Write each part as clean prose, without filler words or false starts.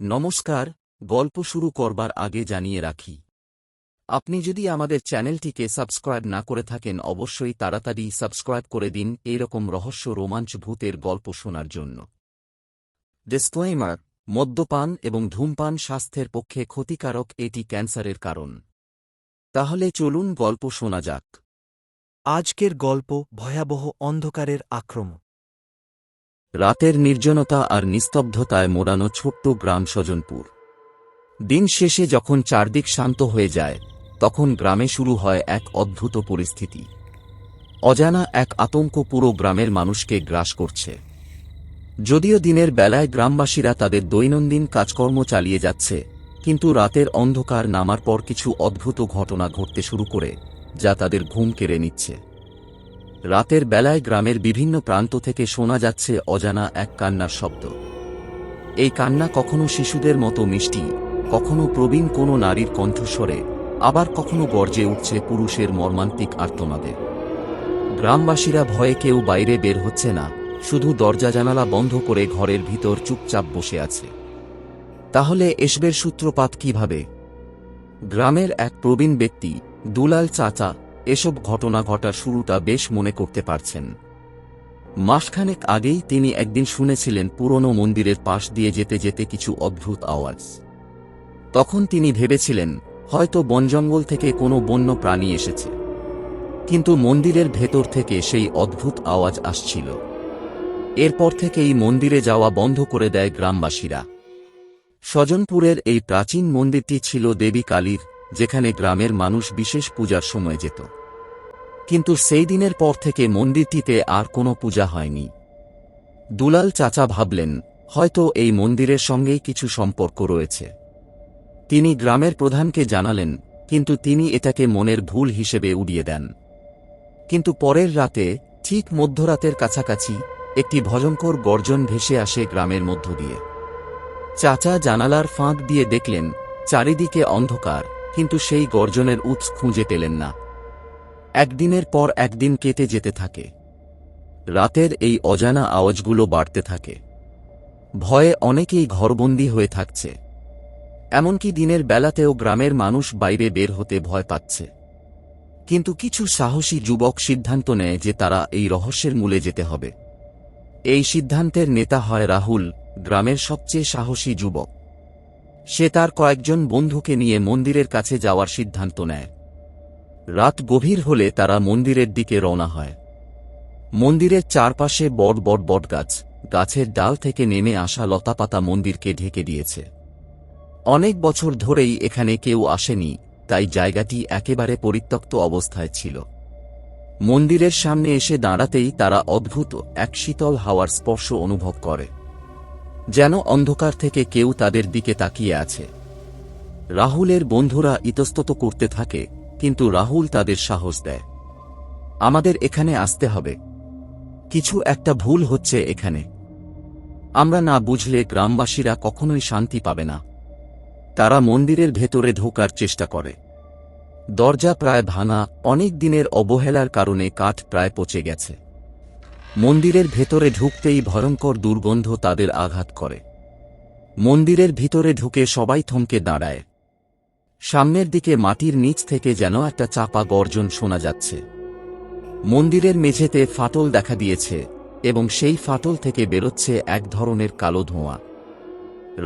নমস্কার। গল্প শুরু করবার আগে জানিয়ে রাখি, আপনি যদি আমাদের চ্যানেলটিকে সাবস্ক্রাইব না করে থাকেন অবশ্যই তাড়াতাড়ি সাবস্ক্রাইব করে দিন এইরকম রহস্য রোমাঞ্চ ভূতের গল্প শোনার জন্য। ডিসক্লেইমার: মদ্যপান এবং ধূমপান স্বাস্থ্যের পক্ষে ক্ষতিকারক, এটি ক্যান্সারের কারণ। তাহলে চলুন গল্প শোনা যাক। আজকের গল্প ভয়াবহ অন্ধকারের আক্রমণ। রাতের নির্জনতা আর নিস্তব্ধতায় মোড়ানো ছোট্ট গ্রাম সজনপুর। দিন শেষে যখন চারদিক শান্ত হয়ে যায় তখন গ্রামে শুরু হয় এক অদ্ভুত পরিস্থিতি। অজানা এক আতঙ্ক পুরো গ্রামের মানুষকে গ্রাস করছে। যদিও দিনের বেলায় গ্রামবাসীরা তাদের দৈনন্দিন কাজকর্ম চালিয়ে যাচ্ছে, কিন্তু রাতের অন্ধকার নামার পর কিছু অদ্ভুত ঘটনা ঘটতে শুরু করে, যা তাদের ঘুম কেড়ে নিচ্ছে। রাতের বেলায় গ্রামের বিভিন্ন প্রান্ত থেকে শোনা যাচ্ছে অজানা এক কান্নার শব্দ। এই কান্না কখনো শিশুদের মতো মিষ্টি, কখনো প্রবীণ কোনো নারীর কণ্ঠস্বরে, আবার কখনো গর্জে উঠছে পুরুষের মর্মান্তিক আর্তনাদে। গ্রামবাসীরা ভয়ে কেউ বাইরে বের হচ্ছে না, শুধু দরজা জানালা বন্ধ করে ঘরের ভিতর চুপচাপ বসে আছে। তাহলে এসবের সূত্রপাত কিভাবে? গ্রামের এক প্রবীণ ব্যক্তি, দুলাল চাচা, এসব ঘটনা ঘটার শুরুটা বেশ মনে করতে পারছেন। মাসখানেক আগেই তিনি একদিন শুনেছিলেন পুরনো মন্দিরের পাশ দিয়ে যেতে যেতে কিছু অদ্ভুত আওয়াজ। তখন তিনি ভেবেছিলেন হয়তো বনজঙ্গল থেকে কোনো বন্য প্রাণী এসেছে, কিন্তু মন্দিরের ভেতর থেকে সেই অদ্ভুত আওয়াজ আসছিল। এরপর থেকেই মন্দিরে যাওয়া বন্ধ করে দেয় গ্রামবাসীরা। সজনপুরের এই প্রাচীন মন্দিরটি ছিল দেবী কালীর, যেখানে গ্রামের মানুষ বিশেষ পূজার সময় যেত। কিন্তু সেই দিনের পর থেকে মন্দিরটিতে আর কোনো পূজা হয়নি। দুলাল চাচা ভাবলেন হয়তো এই মন্দিরের সঙ্গেই কিছু সম্পর্ক রয়েছে। তিনি গ্রামের প্রধানকে জানালেন, কিন্তু তিনি এটাকে মনের ভুল হিসেবে উড়িয়ে দেন। কিন্তু পরের রাতে, ঠিক মধ্যরাতের কাছাকাছি, একটি ভয়ঙ্কর গর্জন ভেসে আসে গ্রামের মধ্য দিয়ে। চাচা জানালার ফাঁক দিয়ে দেখলেন চারিদিকে অন্ধকার, কিন্তু সেই গর্জনের উৎস খুঁজে পেলেন না। একদিনের পর একদিন কেটে যেতে থাকে। রাতের এই অজানা আওয়াজগুলো বাড়তে থাকে। ভয়ে অনেকেই ঘরবন্দি হয়ে থাকছে। এমনকি দিনের বেলাতেও গ্রামের মানুষ বাইরে বের হতে ভয় পাচ্ছে। কিন্তু কিছু সাহসী যুবক সিদ্ধান্ত নেয় যে তারা এই রহস্যের মূলে যেতে হবে। এই সিদ্ধান্তের নেতা হয় রাহুল, গ্রামের সবচেয়ে সাহসী যুবক। সে তার কয়েকজন বন্ধুকে নিয়ে মন্দিরের কাছে যাওয়ার সিদ্ধান্ত নেয়। রাত গভীর হলে তারা মন্দিরের দিকে রওনা হয়। মন্দিরের চারপাশে বড় বড় বটগাছ, গাছের ডাল থেকে নেমে আসা লতাপাতা মন্দিরকে ঢেকে দিয়েছে। অনেক বছর ধরেই এখানে কেউ আসেনি, তাই জায়গাটি একেবারে পরিত্যক্ত অবস্থায় ছিল। মন্দিরের সামনে এসে দাঁড়াতেই তারা অদ্ভুত এক শীতল হাওয়ার স্পর্শ অনুভব করে, যেন অন্ধকার থেকে কেউ তাদের দিকে তাকিয়ে আছে। রাহুলের বন্ধুরা ইতস্তত করতে থাকে, কিন্তু রাহুল তাদের সাহস দেয়, আমাদের এখানে আসতে হবে। কিছু একটা ভুল হচ্ছে এখানে। আমরা না বুঝলে গ্রামবাসীরা কখনোই শান্তি পাবে না। তারা মন্দিরের ভেতরে ঢোকার চেষ্টা করে। দরজা প্রায় ভাঙা, অনেক দিনের অবহেলার কারণে কাঠ প্রায় পচে গেছে। মন্দিরের ভেতরে ঢুকতেই ভয়ঙ্কর দুর্গন্ধ তাদের আঘাত করে। মন্দিরের ভিতরে ঢুকে সবাই থমকে দাঁড়ায়। সামনের দিকে মাটির নিচ থেকে যেন একটা চাপা গর্জন শোনা যাচ্ছে। মন্দিরের মেঝেতে ফাটল দেখা দিয়েছে, এবং সেই ফাটল থেকে বেরোচ্ছে এক ধরনের কালো ধোঁয়া।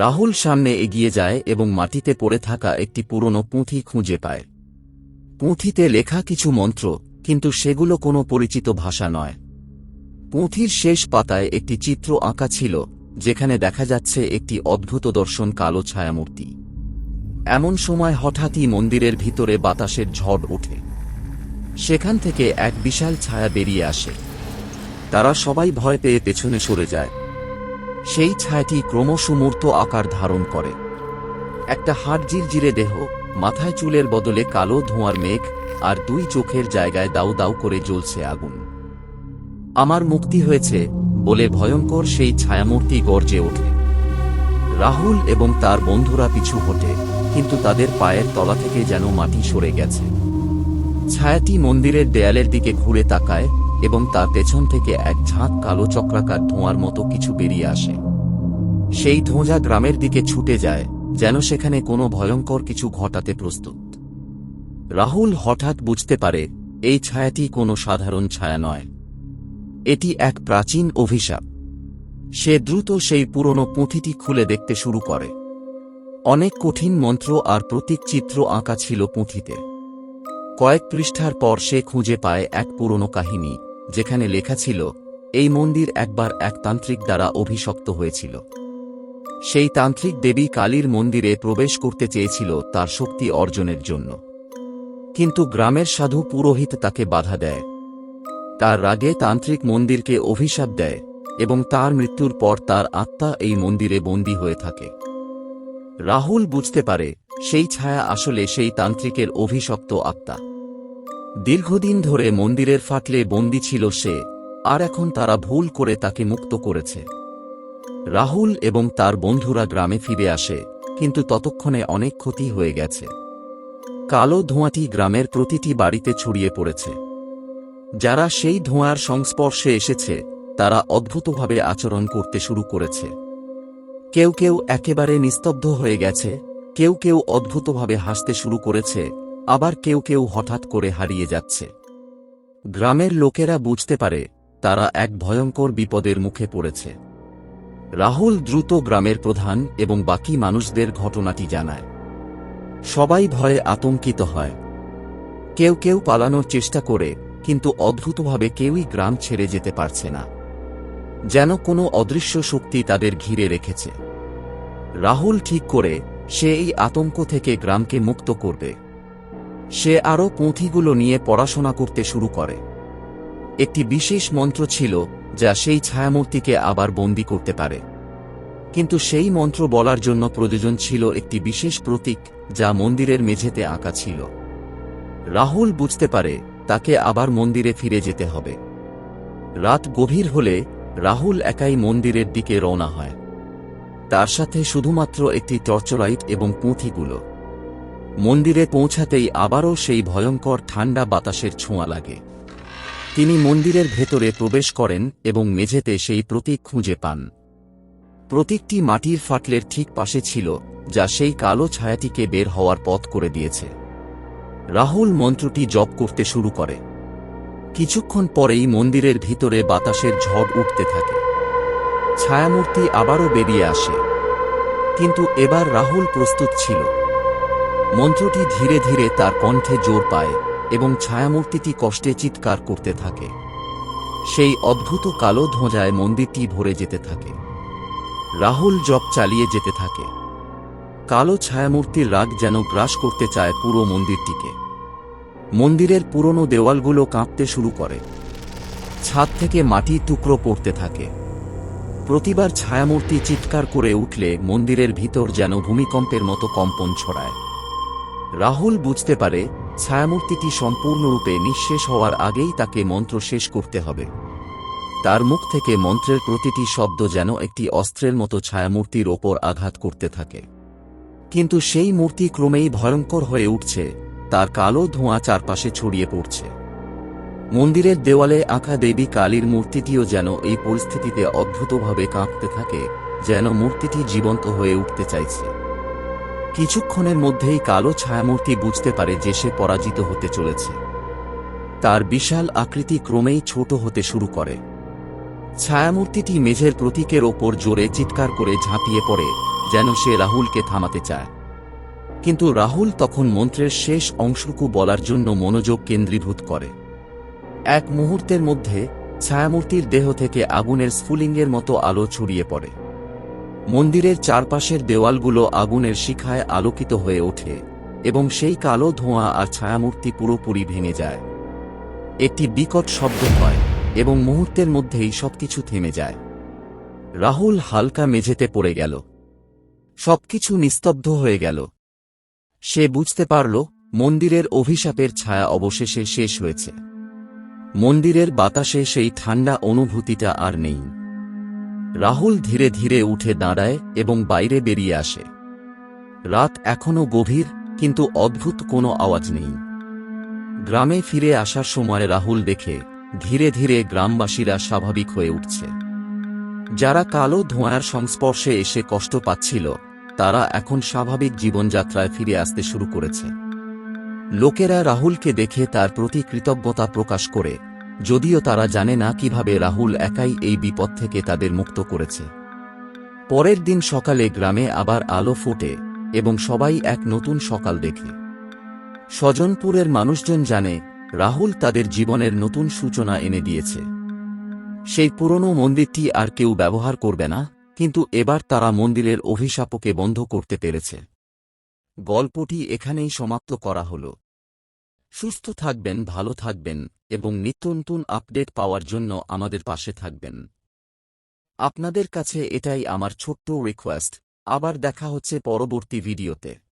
রাহুল সামনে এগিয়ে যায় এবং মাটিতে পড়ে থাকা একটি পুরনো পুঁথি খুঁজে পায়। পুঁথিতে লেখা কিছু মন্ত্র, কিন্তু সেগুলো কোনো পরিচিত ভাষা নয়। পুঁথির শেষ পাতায় একটি চিত্র আঁকা ছিল, যেখানে দেখা যাচ্ছে একটি অদ্ভুত দর্শন কালো ছায়ামূর্তি। এমন সময় হঠাৎই মন্দিরের ভিতরে বাতাসের ঝড় ওঠে। সেখান থেকে এক বিশাল ছায়া বেরিয়ে আসে। তারা সবাই ভয় পেয়ে পেছনে সরে যায়। সেই ছায়াটি ক্রমশ মূর্ত আকার ধারণ করে। একটা হাড় জিরজিরে দেহ, মাথায় চুলের বদলে কালো ধোঁয়ার মেঘ, আর দুই চোখের জায়গায় দাউ দাউ করে জ্বলছে আগুন। আমার মুক্তি হয়েছে বলে ভয়ঙ্কর সেই ছায়ামূর্তি গর্জে ওঠে। রাহুল এবং তার বন্ধুরা পিছু হটে, কিন্তু তাদের পায়ের তলা থেকে যেন মাটি সরে গেছে। ছায়াটি মন্দিরের দেয়ালের দিকে ঘুরে তাকায়, এবং তার পেছন থেকে এক ঝাঁক কালো চক্রাকার ধোঁয়ার মতো কিছু বেরিয়ে আসে। সেই ধোঁয়া গ্রামের দিকে ছুটে যায়, যেন সেখানে কোনো ভয়ঙ্কর কিছু ঘটাতে প্রস্তুত। রাহুল হঠাৎ বুঝতে পারে এই ছায়াটি কোনো সাধারণ ছায়া নয়, এটি এক প্রাচীন অভিশাপ। সে দ্রুত সেই পুরনো পুঁথিটি খুলে দেখতে শুরু করে। অনেক কঠিন মন্ত্র আর প্রতীক চিত্র আঁকা ছিল পুঁথিতে। কয়েক পৃষ্ঠার পর সে খুঁজে পায় এক পুরনো কাহিনী, যেখানে লেখা ছিল এই মন্দির একবার এক তান্ত্রিক দ্বারা অভিশপ্ত হয়েছিল। সেই তান্ত্রিক দেবী কালীর মন্দিরে প্রবেশ করতে চেয়েছিল তার শক্তি অর্জনের জন্য, কিন্তু গ্রামের সাধু পুরোহিত তাকে বাধা দেয়। তার রাগে তান্ত্রিক মন্দিরকে অভিশাপ দেয় এবং তার মৃত্যুর পর তার আত্মা এই মন্দিরে বন্দী হয়ে থাকে। রাহুল বুঝতে পারে সেই ছায়া আসলে সেই তান্ত্রিকের অভিশপ্ত আত্মা। দীর্ঘদিন ধরে মন্দিরের ফাটলে বন্দী ছিল সে, আর এখন তারা ভুল করে তাকে মুক্ত করেছে। রাহুল এবং তার বন্ধুরা গ্রামে ফিরে আসে, কিন্তু ততক্ষণে অনেক ক্ষতি হয়ে গেছে। কালো ধোঁয়াটি গ্রামের প্রতিটি বাড়িতে ছড়িয়ে পড়েছে। যারা সেই ধোঁয়ার সংস্পর্শে এসেছে তারা অদ্ভুতভাবে আচরণ করতে শুরু করেছে। কেউ কেউ একেবারে নিস্তব্ধ হয়ে গেছে, কেউ কেউ অদ্ভুতভাবে হাসতে শুরু করেছে, আবার কেউ কেউ হঠাৎ করে হারিয়ে যাচ্ছে। গ্রামের লোকেরা বুঝতে পারে তারা এক ভয়ঙ্কর বিপদের মুখে পড়েছে। রাহুল দ্রুত গ্রামের প্রধান এবং বাকি মানুষদের ঘটনাটি জানায়। সবাই ভয়ে আতঙ্কিত হয়। কেউ কেউ পালানোর চেষ্টা করে, কিন্তু অদ্ভুতভাবে কেউই গ্রাম ছেড়ে যেতে পারছে না, যেন কোনো অদৃশ্য শক্তি তাদের ঘিরে রেখেছে। রাহুল ঠিক করে সে এই আতঙ্ক থেকে গ্রামকে মুক্ত করবে। সে আরও পুঁথিগুলো নিয়ে পড়াশোনা করতে শুরু করে। একটি বিশেষ মন্ত্র ছিল যা সেই ছায়ামূর্তিকে আবার বন্দী করতে পারে, কিন্তু সেই মন্ত্র বলার জন্য প্রয়োজন ছিল একটি বিশেষ প্রতীক যা মন্দিরের মেঝেতে আঁকা ছিল। রাহুল বুঝতে পারে তাকে আবার মন্দিরে ফিরে যেতে হবে। রাত গভীর হলে রাহুল একাই মন্দিরের দিকে রওনা হয়। তার সাথে শুধুমাত্র একটি টর্চলাইট এবং পুঁথিগুলো। মন্দিরে পৌঁছাতেই আবারও সেই ভয়ঙ্কর ঠান্ডা বাতাসের ছোঁয়া লাগে। তিনি মন্দিরের ভেতরে প্রবেশ করেন এবং মেঝেতে সেই প্রতীক খুঁজে পান। প্রতীকটি মাটির ফাটলের ঠিক পাশে ছিল, যা সেই কালো ছায়াটিকে বের হওয়ার পথ করে দিয়েছে। রাহুল মন্ত্রটি জপ করতে শুরু করে। কিছুক্ষণ পরেই মন্দিরের ভিতরে বাতাসের ঝড় উঠতে থাকে। ছায়ামূর্তি আবারও বেরিয়ে আসে, কিন্তু এবার রাহুল প্রস্তুত ছিল। মন্ত্রটি ধীরে ধীরে তার কণ্ঠে জোর পায় এবং ছায়ামূর্তিটি কষ্টে চিৎকার করতে থাকে। সেই অদ্ভুত কালো ধোঁয়ায় মন্দিরটি ভরে যেতে থাকে। রাহুল জপ চালিয়ে যেতে থাকে। কালো ছায়ামূর্তির রাগ যেন গ্রাস করতে চায় পুরো মন্দিরটিকে। মন্দিরের পুরনো দেওয়ালগুলো কাঁপতে শুরু করে। ছাদ থেকে মাটির টুকরো পড়তে থাকে। প্রতিবার ছায়ামূর্তি চিৎকার করে উঠলে মন্দিরের ভিতর যেন ভূমিকম্পের মতো কম্পন ছড়ায়। রাহুল বুঝতে পারে ছায়ামূর্তিটি সম্পূর্ণরূপে নিঃশেষ হওয়ার আগেই তাকে মন্ত্র শেষ করতে হবে। তার মুখ থেকে মন্ত্রের প্রতিটি শব্দ যেন একটি অস্ত্রের মতো ছায়ামূর্তির ওপর আঘাত করতে থাকে। কিন্তু সেই মূর্তি ক্রমেই ভয়ঙ্কর হয়ে উঠছে, তার কালো ধোঁয়া চারপাশে ছড়িয়ে পড়ছে। মন্দিরের দেওয়ালে আঁকা দেবী কালীর মূর্তিটিও যেন এই পরিস্থিতিতে অদ্ভুতভাবে কাঁপতে থাকে, যেন মূর্তিটি জীবন্ত হয়ে উঠতে চাইছে। কিছুক্ষণের মধ্যেই কালো ছায়ামূর্তি বুঝতে পারে যে সে পরাজিত হতে চলেছে। তার বিশাল আকৃতি ক্রমেই ছোট হতে শুরু করে। ছায়ামূর্তিটি মেঝের প্রতীকের ওপর জোরে চিৎকার করে ঝাঁপিয়ে পড়ে, যেন সে রাহুলকে থামাতে চায়। কিন্তু রাহুল তখন মন্ত্রের শেষ অংশটুকু বলার জন্য মনোযোগ কেন্দ্রীভূত করে। এক মুহূর্তের মধ্যে ছায়ামূর্তির দেহ থেকে আগুনের স্ফুলিঙ্গের মতো আলো ছড়িয়ে পড়ে। মন্দিরের চারপাশের দেওয়ালগুলো আগুনের শিখায় আলোকিত হয়ে ওঠে এবং সেই কালো ধোঁয়া আর ছায়ামূর্তি পুরোপুরি ভেঙে যায়। একটি বিকট শব্দ হয় এবং মুহূর্তের মধ্যেই সবকিছু থেমে যায়। রাহুল হালকা মেঝেতে পড়ে গেল। সবকিছু নিস্তব্ধ হয়ে গেল। সে বুঝতে পারল মন্দিরের অভিশাপের ছায়া অবশেষে শেষ হয়েছে। মন্দিরের বাতাসে সেই ঠান্ডা অনুভূতিটা আর নেই। রাহুল ধীরে ধীরে উঠে দাঁড়ায় এবং বাইরে বেরিয়ে আসে। রাত এখনো গভীর, কিন্তু অদ্ভুত কোনো আওয়াজ নেই। গ্রামে ফিরে আসার সময় রাহুল দেখে ধীরে ধীরে গ্রামবাসীরা স্বাভাবিক হয়ে উঠছে। যারা কালো ধোঁয়ার সংস্পর্শে এসে কষ্ট পাচ্ছিল তারা এখন স্বাভাবিক জীবনযাত্রায় ফিরে আসতে শুরু করেছে। লোকেরা রাহুলকে দেখে তার প্রতি কৃতজ্ঞতা প্রকাশ করে, যদিও তারা জানে না কিভাবে রাহুল একাই এই বিপদ থেকে তাদের মুক্ত করেছে। পরের দিন সকালে গ্রামে আবার আলো ফোটে এবং সবাই এক নতুন সকাল দেখে। স্বজনপুরের মানুষজন জানে রাহুল তাদের জীবনের নতুন সূচনা এনে দিয়েছে। সেই পুরনো মন্দিরটি আর কেউ ব্যবহার করবে না, কিন্তু এবার তারা মন্দিরের অভিশাপকে বন্ধ করতে পেরেছে। গল্পটি এখানেই সমাপ্ত করা হল। সুস্থ থাকবেন, ভালো থাকবেন এবং নিত্য নতুন আপডেট পাওয়ার জন্য আমাদের পাশে থাকবেন। আপনাদের কাছে এটাই আমার ছোট্ট রিকোয়েস্ট। আবার দেখা হচ্ছে পরবর্তী ভিডিওতে।